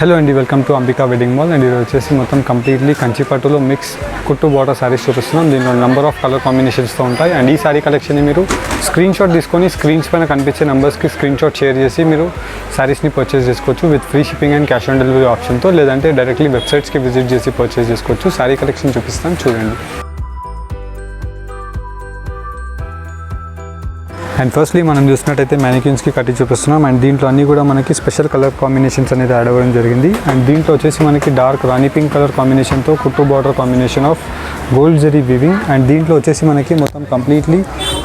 Hello అండి, welcome to Ambika wedding mall. And ఇది వచ్చేసి మొత్తం కంప్లీట్లీ కంచిపట్టులో మిక్స్ కుట్టు బార్డర్ సారీస్ చూపిస్తున్నాం. దీనిలో నెంబర్ ఆఫ్ కలర్ కాంబినేషన్స్తో ఉంటాయి. అండ్ ఈ సారీ కలెక్షన్ని మీరు స్క్రీన్ షాట్ తీసుకొని స్క్రీన్స్ పైన కనిపించే నెంబర్స్కి స్క్రీన్ షాట్ షేర్ చేసి మీరు సారీస్ని పర్చేస్ చేసుకోవచ్చు with free shipping and cash on delivery ఆప్షన్తో. లేదంటే డైరెక్ట్లీ వెబ్సైట్స్కి విజిట్ చేసి పర్చేస్ చేసుకోవచ్చు. సారీ కలెక్షన్ చూపిస్తాను, చూడండి. అండ్ ఫస్ట్లీ మనం చూసినట్టయితే మ్యానిక్యూన్స్కి కట్టి చూపిస్తున్నాం. అండ్ దీంట్లో అన్నీ కూడా మనకి స్పెషల్ కలర్ కాంబినేషన్స్ అనేది యాడ్ అవ్వడం జరిగింది. అండ్ దీంట్లో వచ్చేసి మనకి డార్క్ రాణి పింక్ కలర్ కాంబినేషన్తో కుట్టు border combination of gold zari weaving. And దీంట్లో వచ్చేసి మనకి మొత్తం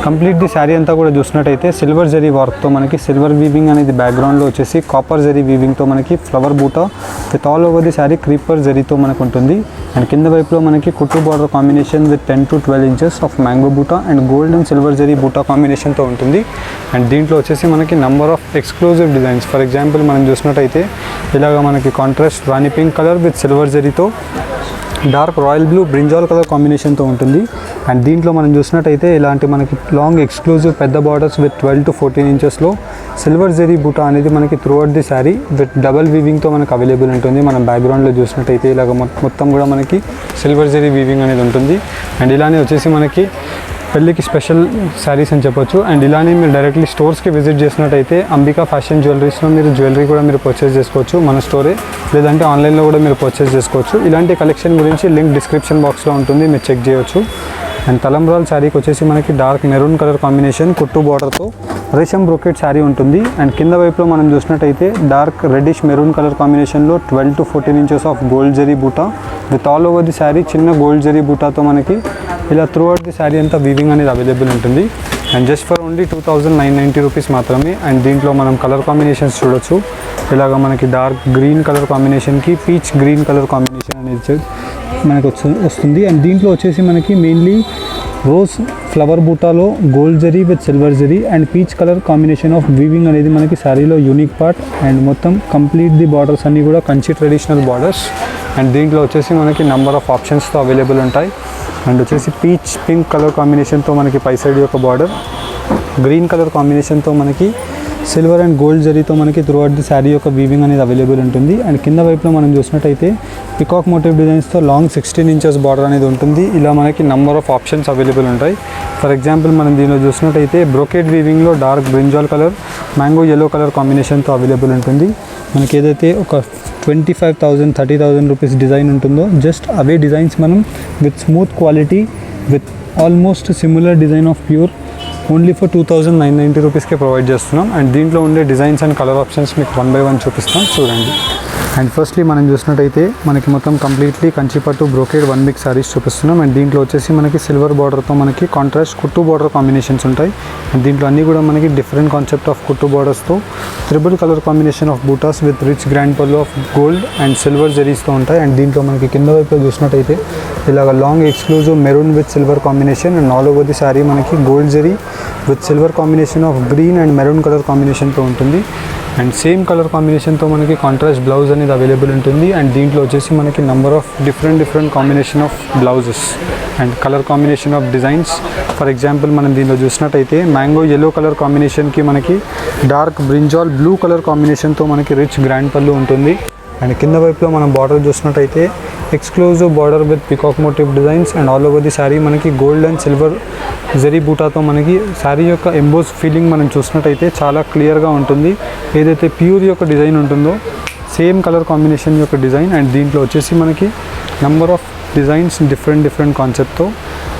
కంప్లీట్ ది శారీ అంతా కూడా చూసినట్టయితే సిల్వర్ జరీ వర్క్తో మనకి సిల్వర్ వీవింగ్ అనేది బ్యాక్గ్రౌండ్లో వచ్చేసి కాపర్ జరీ వీవింగ్తో మనకి flower buta with all over the sari creeper జరీతో మనకు ఉంటుంది. అండ్ కింద వైపులో మనకి కుట్టు border combination with 10 to 12 inches of mango buta and gold and silver zari buta కాంబినేషన్తో ఉంటుంది. అండ్ దీంట్లో వచ్చేసి మనకి number of exclusive designs. For example మనం చూసినట్టయితే ఇలాగ మనకి contrast rani pink colour with silver జరీతో dark royal blue brinjal colour కాంబినేషన్తో ఉంటుంది. అండ్ దీంట్లో మనం చూసినట్టయితే ఇలాంటి మనకి లాంగ్ ఎక్స్క్లూజివ్ పెద్ద బార్డర్స్ విత్ 12 to 14 ఇంచెస్లో సిల్వర్ జరీ బూటా అనేది మనకి throughout the sari with double వీవింగ్తో మనకు అవైలబుల్ ఉంటుంది. మనం బ్యాక్గ్రౌండ్లో చూసినట్టయితే ఇలాగ మొత్తం కూడా మనకి సిల్వర్ జరీ వీవింగ్ అనేది ఉంటుంది. అండ్ ఇలానే వచ్చేసి మనకి పెళ్ళికి స్పెషల్ శారీస్ అని చెప్పొచ్చు. అండ్ ఇలానే మీరు డైరెక్ట్లీ స్టోర్స్కి విజిట్ చేసినట్టయితే అంబికా ఫ్యాషన్ జ్యువెలరీస్లో మీరు జ్యువెలరీ కూడా మీరు పర్చేస్ చేసుకోవచ్చు మన స్టోరే, లేదంటే ఆన్లైన్లో కూడా మీరు పర్చేస్ చేసుకోవచ్చు. ఇలాంటి కలెక్షన్ గురించి లింక్ డిస్క్రిప్షన్ బాక్స్లో ఉంటుంది, మీరు చెక్ చేయొచ్చు. అండ్ తలంబ్రాల్ శారీకి వచ్చేసి మనకి డార్క్ మెరూన్ కలర్ కాంబినేషన్ కుట్టు బార్డర్తో రేషం బ్రోకెట్ శారీ ఉంటుంది. అండ్ కింద వైపులో మనం చూసినట్టయితే డార్క్ రెడ్డిష్ మెరూన్ కలర్ కాంబినేషన్లో 12 to 14 inches of gold zari buta with all over the sari చిన్న గోల్డ్ జరీ బూటాతో మనకి ఇలా త్రూ అవుట్ ది శారీ అంతా వీవింగ్ అనేది అవైలబుల్ ఉంటుంది. And just for only 2,990 rupees మాత్రమే. అండ్ దీంట్లో మనం కలర్ కాంబినేషన్స్ చూడొచ్చు. ఇలాగ మనకి డార్క్ గ్రీన్ కలర్ కాంబినేషన్కి పీచ్ గ్రీన్ కలర్ కాంబినేషన్ అనేది మనకు వస్తుంది. అండ్ దీంట్లో వచ్చేసి మనకి మెయిన్లీ రోజ్ ఫ్లవర్ బూటాలో gold zari with silver zari and peach colour combination of weaving అనేది మనకి శారీలో యూనిక్ పార్ట్. అండ్ మొత్తం కంప్లీట్ ది బార్డర్స్ అన్నీ కూడా కంచి ట్రెడిషనల్ బార్డర్స్. అండ్ దీంట్లో వచ్చేసి మనకి నెంబర్ ఆఫ్ ఆప్షన్స్తో అవైలబుల్ ఉంటాయి. అండ్ వచ్చేసి పీచ్ పింక్ కలర్ కాంబినేషన్తో మనకి పై సైడ్ యొక్క బార్డర్, గ్రీన్ కలర్ కాంబినేషన్తో మనకి సిల్వర్ అండ్ గోల్డ్ జరీతో మనకి త్రూ అవుట్ ది శారీ యొక్క వీవింగ్ అనేది అవైలబుల్ ఉంటుంది. అండ్ కింద వైపులో మనం చూసినట్టయితే పికాక్ మోటివ్ డిజైన్స్తో లాంగ్ 16 ఇంచెస్ బార్డర్ అనేది ఉంటుంది. ఇలా మనకి నంబర్ ఆఫ్ ఆప్షన్స్ అవైలబుల్ ఉంటాయి. ఫర్ ఎగ్జాంపుల్ మనం దీనిలో చూసినట్టయితే బ్రోకెట్ వీవింగ్లో dark brinjal colour mango yellow colour కాంబినేషన్తో అవైలబుల్ ఉంటుంది. మనకి ఏదైతే ఒక 25,000 30,000 రూపీస్ డిజైన్ ఉంటుందో జస్ట్ అవే డిజైన్స్ మనం with smooth quality with almost similar design of pure only for 2,990 రూపీస్కే ప్రొవైడ్ చేస్తున్నాం. అండ్ దీంట్లో ఉండే డిజైన్స్ అండ్ కలర్ ఆప్షన్స్ మీకు 1 by 1 చూపిస్తాం, చూడండి. అండ్ ఫస్ట్లీ మనం చూసినట్టయితే మనకి మొత్తం కంప్లీట్లీ కంచిపట్టు బ్రోకేడ్ 1 mix సారీస్ చూపిస్తున్నాం. అండ్ దీంట్లో వచ్చేసి మనకి సిల్వర్ బార్డర్తో మనకి కాంట్రాస్ట్ కుట్టు బార్డర్ కాంబినేషన్స్ ఉంటాయి. అండ్ దీంట్లో అన్నీ కూడా మనకి డిఫరెంట్ కాన్సెప్ట్ ఆఫ్ కుట్టు బార్డర్స్తో triple colour combination of butas with rich grand పళ్ళు ఆఫ్ గోల్డ్ అండ్ సిల్వర్ జరీస్తో ఉంటాయి. అండ్ దీంట్లో మనకి కింద వైపు చూసినట్టయితే ఇలాగ long exclusive maroon with silver combination and all over the sari మనకి gold zari with silver combination of green and maroon colour కాంబినేషన్తో ఉంటుంది. అండ్ సేమ్ కలర్ కాంబినేషన్తో మనకి కాంట్రాస్ట్ బ్లౌజ్ అనేది అవైలబుల్ ఉంటుంది. అండ్ దీంట్లో వచ్చేసి మనకి number of different combination of blouses and colour combination of designs. For example మనం దీనిలో చూసినట్టయితే మ్యాంగో ఎల్లో కలర్ కాంబినేషన్కి మనకి డార్క్ బ్రింజాల్ బ్లూ కలర్ కాంబినేషన్తో మనకి రిచ్ గ్రాండ్ పళ్ళు ఉంటుంది. అండ్ కింద వైపులో మనం బార్డర్ చూసినట్టయితే exclusive border with peacock motive designs and all over the sari మనకి గోల్డ్ అండ్ సిల్వర్ జరీ బూటాతో మనకి శారీ యొక్క ఎంబోస్ ఫీలింగ్ మనం చూసినట్టయితే చాలా క్లియర్గా ఉంటుంది. ఏదైతే ప్యూర్ యొక్క డిజైన్ ఉంటుందో సేమ్ కలర్ కాంబినేషన్ యొక్క డిజైన్. అండ్ దీంట్లో వచ్చేసి మనకి నెంబర్ ఆఫ్ డిజైన్స్ డిఫరెంట్ కాన్సెప్ట్తో.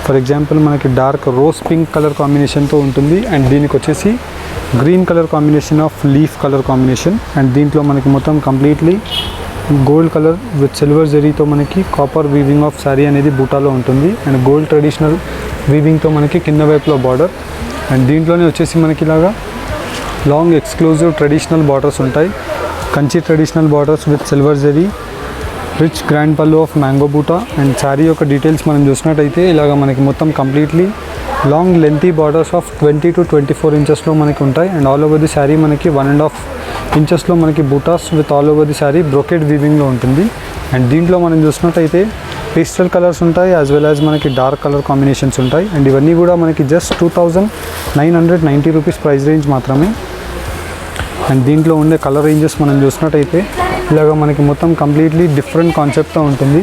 ఫర్ ఎగ్జాంపుల్ మనకి డార్క్ రోజ్ పింక్ కలర్ కాంబినేషన్తో ఉంటుంది. అండ్ దీనికి వచ్చేసి green colour combination of leaf colour combination. And దీంట్లో మనకి మొత్తం completely gold colour with silver జరీతో మనకి కాపర్ వీవింగ్ ఆఫ్ శారీ అనేది బూటాలో ఉంటుంది. అండ్ గోల్డ్ ట్రెడిషనల్ వీవింగ్తో మనకి కింద వైపులో బార్డర్. అండ్ దీంట్లోనే వచ్చేసి మనకి ఇలాగా లాంగ్ ఎక్స్క్లూజివ్ ట్రెడిషనల్ బార్డర్స్ ఉంటాయి. Kanchi traditional borders with silver zari rich grand పళ్ళు of mango buta. And sari యొక్క డీటెయిల్స్ మనం చూసినట్టయితే ఇలాగ మనకి మొత్తం completely long lengthy borders of 20 to 24 ఇంచెస్లో మనకి ఉంటాయి. And all over the sari మనకి 1.5 ఇంచెస్లో మనకి butas with all over the sari brocade వీవింగ్లో ఉంటుంది. అండ్ దీంట్లో మనం చూసినట్టయితే పేస్టల్ కలర్స్ ఉంటాయి యాజ్ వెల్ యాజ్ మనకి డార్క్ కలర్ కాంబినేషన్స్ ఉంటాయి. అండ్ ఇవన్నీ కూడా మనకి జస్ట్ 2,990 రూపీస్ ప్రైస్ రేంజ్ మాత్రమే. అండ్ దీంట్లో ఉండే కలర్ రేంజెస్ మనం చూసినట్టయితే ఇలాగ మనకి మొత్తం కంప్లీట్లీ డిఫరెంట్ కాన్సెప్ట్తో ఉంటుంది.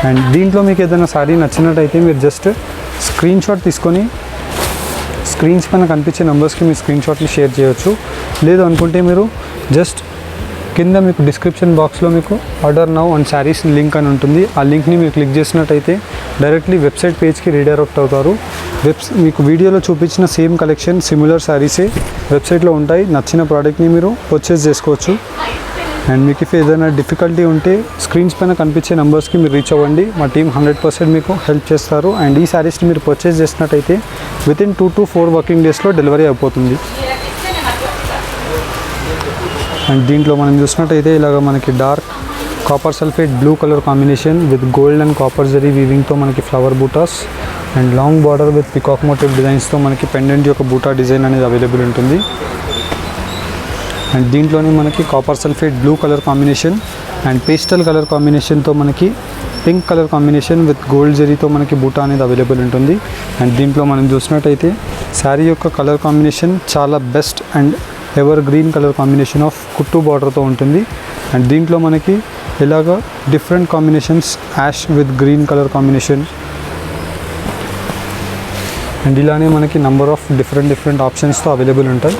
అండ్ దీంట్లో మీకు ఏదైనా శారీ నచ్చినట్టయితే మీరు జస్ట్ స్క్రీన్ షాట్ తీసుకొని స్క్రీన్స్ పైన కనిపించే నెంబర్స్కి మీ స్క్రీన్ షాట్ని షేర్ చేయొచ్చు. లేదు అనుకుంటే మీరు జస్ట్ కింద మీకు డిస్క్రిప్షన్ బాక్స్లో మీకు order now and saris link అని ఉంటుంది. ఆ లింక్ని మీరు క్లిక్ చేసినట్టయితే డైరెక్ట్లీ వెబ్సైట్ పేజ్కి రీడైరెక్ట్ అవుతారు. మీకు వీడియోలో చూపించిన సేమ్ కలెక్షన్ సిమిలర్ శారీసే వెబ్సైట్లో ఉంటాయి. నచ్చిన ప్రోడక్ట్ని మీరు పర్చేస్ చేసుకోవచ్చు. అండ్ మీకు ఏదైనా డిఫికల్టీ ఉంటే స్క్రీన్స్ పైన కనిపించే నెంబర్స్కి మీరు రీచ్ అవ్వండి. మా టీం 100% మీకు హెల్ప్ చేస్తారు. అండ్ ఈ శారీస్ని మీరు పర్చేస్ చేసినట్టయితే వితిన్ 2 to 4 వర్కింగ్ డేస్లో డెలివరీ అయిపోతుంది. అండ్ దీంట్లో మనం చూసినట్టయితే ఇలాగ మనకి dark copper sulphate blue colour combination with gold and copper zari వీవింగ్తో మనకి flower butas and long border with peacock motif డిజైన్స్తో మనకి పెండెంట్ యొక్క బూటా డిజైన్ అనేది అవైలబుల్ ఉంటుంది. అండ్ దీంట్లోనే మనకి copper sulphate blue colour combination and pastel colour కాంబినేషన్తో మనకి pink colour combination with gold జరీతో మనకి బూటా అనేది అవైలబుల్ ఉంటుంది. అండ్ దీంట్లో మనం చూసినట్టయితే శారీ యొక్క కలర్ కాంబినేషన్ చాలా best and evergreen colour combination of కుట్టు బార్డర్తో ఉంటుంది. అండ్ దీంట్లో మనకి ఇలాగ different combinations ash with green colour combination and ఇలానే మనకి నంబర్ ఆఫ్ డిఫరెంట్ ఆప్షన్స్తో అవైలబుల్ ఉంటాయి.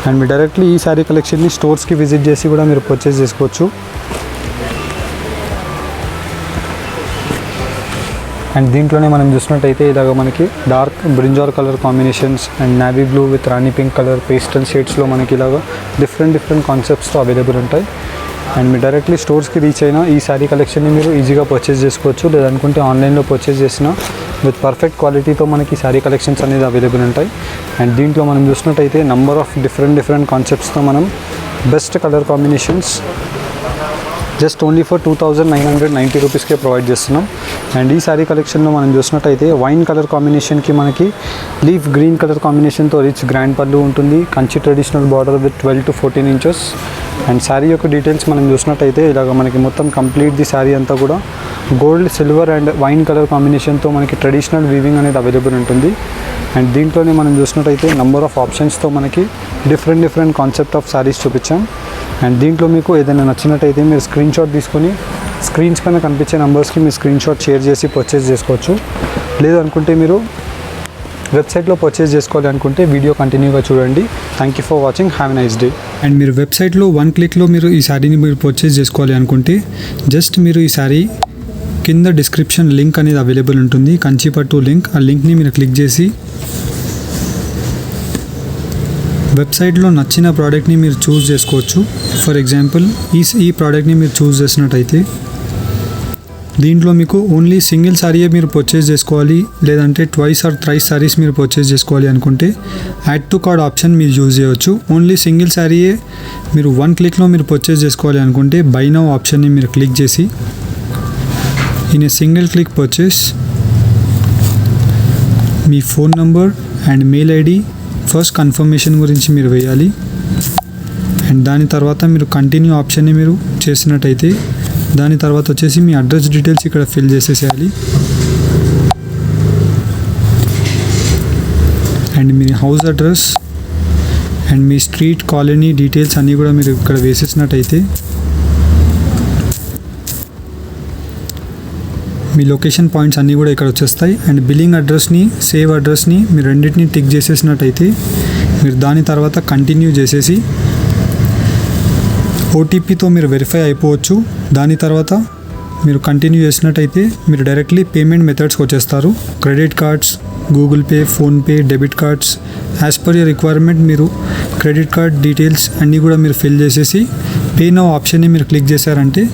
అండ్ మీరు డైరెక్ట్లీ ఈ శారీ కలెక్షన్ని స్టోర్స్కి విజిట్ చేసి కూడా మీరు పర్చేస్ చేసుకోవచ్చు. అండ్ దీంట్లోనే మనం చూసినట్టయితే ఇలాగ మనకి dark brinjal colour combinations and navy blue with rani pink colour pastel షేడ్స్లో మనకి ఇలాగ డిఫరెంట్ కాన్సెప్ట్స్తో అవైలబుల్ ఉంటాయి. అండ్ మీరు డైరెక్ట్లీ స్టోర్స్కి రీచ్ అయినా ఈ శారీ కలెక్షన్ని మీరు ఈజీగా పర్చేస్ చేసుకోవచ్చు. లేదనుకుంటే ఆన్లైన్లో పర్చేస్ చేసిన విత్ పర్ఫెక్ట్ క్వాలిటీతో మనకి శారీ కలెక్షన్స్ అనేది అవైలబుల్ ఉంటాయి. అండ్ దీంట్లో మనం చూసినట్టయితే నంబర్ ఆఫ్ డిఫరెంట్ కాన్సెప్ట్స్తో మనం best colour combinations just only for 2,990 రూపీస్కే ప్రొవైడ్ చేస్తున్నాం. అండ్ ఈ శారీ కలెక్షన్లో మనం చూసినట్టయితే వైన్ కలర్ కాంబినేషన్కి మనకి లీఫ్ గ్రీన్ కలర్ కాంబినేషన్తో రిచ్ గ్రాండ్ పళ్ళు ఉంటుంది. Kanchi traditional border with 12 to 14 inches. And sari యొక్క డీటెయిల్స్ మనం చూసినట్టయితే ఇలాగ మనకి మొత్తం కంప్లీట్ ది శారీ అంతా కూడా gold silver and wine colour కాంబినేషన్తో మనకి ట్రెడిషనల్ వీవింగ్ అనేది అవైలబుల్ ఉంటుంది. అండ్ దీంట్లోనే మనం చూసినట్టయితే నంబర్ ఆఫ్ ఆప్షన్స్తో మనకి డిఫరెంట్ కాన్సెప్ట్ ఆఫ్ శారీస్ చూపించాం. అండ్ దీంట్లో మీకు ఏదైనా నచ్చినట్టయితే మీరు స్క్రీన్ షాట్ తీసుకొని స్క్రీన్స్ పైన కనిపించే నెంబర్స్కి మీరు స్క్రీన్ షాట్ షేర్ చేసి పర్చేస్ చేసుకోవచ్చు. లేదనుకుంటే మీరు వెబ్సైట్లో పర్చేస్ చేసుకోవాలి అనుకుంటే వీడియో కంటిన్యూగా చూడండి. Thank you for watching. Have a nice day. And మీరు వెబ్సైట్లో 1 క్లిక్లో మీరు ఈ శారీని మీరు పర్చేస్ చేసుకోవాలి అనుకుంటే జస్ట్ మీరు ఈ శారీ కింద డిస్క్రిప్షన్ లింక్ అనేది అవైలబుల్ ఉంటుంది. కంచిపట్టు లింక్. ఆ లింక్ని మీరు క్లిక్ చేసి వెబ్సైట్లో నచ్చిన ప్రోడక్ట్ని మీరు చూస్ చేసుకోవచ్చు. ఫర్ ఎగ్జాంపుల్ ఈ ప్రోడక్ట్ని మీరు చూస్ చేసినట్టయితే దీంట్లో మీకు ఓన్లీ సింగిల్ శారీయే మీరు పర్చేస్ చేసుకోవాలి, లేదంటే 2 or 3 శారీస్ మీరు పర్చేస్ చేసుకోవాలి అనుకుంటే యాడ్ టు కార్డ్ ఆప్షన్ మీరు యూజ్ చేయవచ్చు. ఓన్లీ సింగిల్ శారీయే మీరు 1 క్లిక్లో మీరు పర్చేస్ చేసుకోవాలి అనుకుంటే బై నౌ ఆప్షన్ని మీరు క్లిక్ చేసి in a single click purchase me phone number and mail ID first confirmation గురించి మీరు వేయాలి. అండ్ దాని తర్వాత మీరు కంటిన్యూ ఆప్షన్ని మీరు చేసినట్టయితే దాని తర్వాత వచ్చేసి మీ అడ్రస్ డీటెయిల్స్ ఇక్కడ ఫిల్ చేసేసేయాలి. అండ్ మీ హౌస్ అడ్రస్ అండ్ మీ స్ట్రీట్ కాలనీ డీటెయిల్స్ అన్నీ కూడా మీరు ఇక్కడ వేసేసినట్టయితే మీ లొకేషన్ పాయింట్స్ అన్నీ కూడా ఇక్కడ వచ్చేస్తాయి. అండ్ బిల్లింగ్ అడ్రస్ని సేవ్ అడ్రస్ని మీరు రెండింటిని టిక్ చేసేసినట్టయితే మీరు దాని తర్వాత కంటిన్యూ చేసేసి ఓటీపీతో మీరు వెరిఫై అయిపోవచ్చు. దాని తర్వాత మీరు కంటిన్యూ చేసినట్టయితే మీరు డైరెక్ట్లీ పేమెంట్ మెథడ్స్కి వచ్చేస్తారు. Credit cards, Google Pay, PhonePe, debit cards as per your requirement మీరు క్రెడిట్ కార్డ్ డీటెయిల్స్ అన్నీ కూడా మీరు ఫిల్ చేసేసి పే నౌ ఆప్షన్ని మీరు క్లిక్ చేశారంటే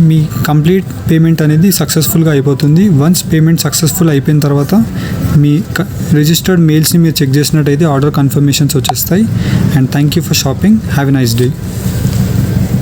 మీ కంప్లీట్ పేమెంట్ అనేది సక్సెస్ఫుల్గా అయిపోతుంది. వన్స్ పేమెంట్ సక్సెస్ఫుల్ అయిపోయిన తర్వాత మీ రిజిస్టర్డ్ మెయిల్స్ని మీరు చెక్ చేసినట్టయితే ఆర్డర్ కన్ఫర్మేషన్స్ వచ్చేస్తాయి. And thank you for shopping. Have a nice day.